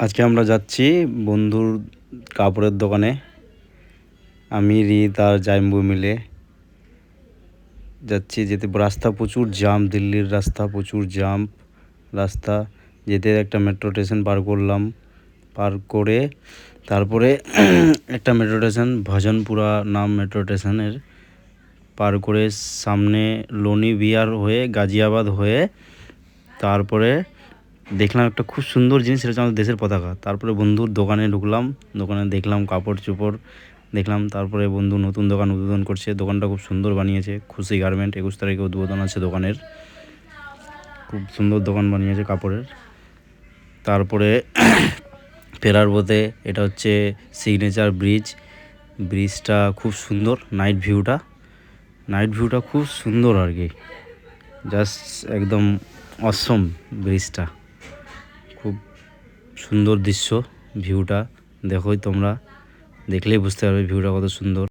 আজকে আমরা যাচ্ছি বন্ধুর কাপড়ের দোকানে। আমি রিত আর জাইম্বু মিলে যাচ্ছি। যেতে রাস্তা প্রচুর জাম, দিল্লির রাস্তা প্রচুর জাম রাস্তা। যেতে একটা মেট্রো স্টেশন পার করলাম, পার করে তারপরে একটা মেট্রো স্টেশন ভজনপুরা নাম মেট্রো স্টেশনের পার করে সামনে লোনি বিহার হয়ে গাজিয়াবাদ হয়ে তারপরে দেখলাম একটা খুব সুন্দর জিনিস, সেটা হচ্ছে আমাদের দেশের পতাকা। তারপরে বন্ধুর দোকানে ঢুকলাম, দোকানে দেখলাম কাপড় চোপড় দেখলাম। তারপরে বন্ধু নতুন দোকান উদ্বোধন করছে, দোকানটা খুব সুন্দর বানিয়েছে। খুশি গার্মেন্ট 21 তারিখে উদ্বোধন আছে দোকানের। খুব সুন্দর দোকান বানিয়েছে কাপড়ের। তারপরে ফেরার পথে এটা হচ্ছে সিগনেচার ব্রিজ। ব্রিজটা খুব সুন্দর, নাইট ভিউটা খুব সুন্দর আর কি, জাস্ট একদম অসম। ব্রিজটা খুব সুন্দর দৃশ্য, ভিউটা দেখোই তোমরা, দেখলেই বুঝতে পারবে ভিউটা কত সুন্দর।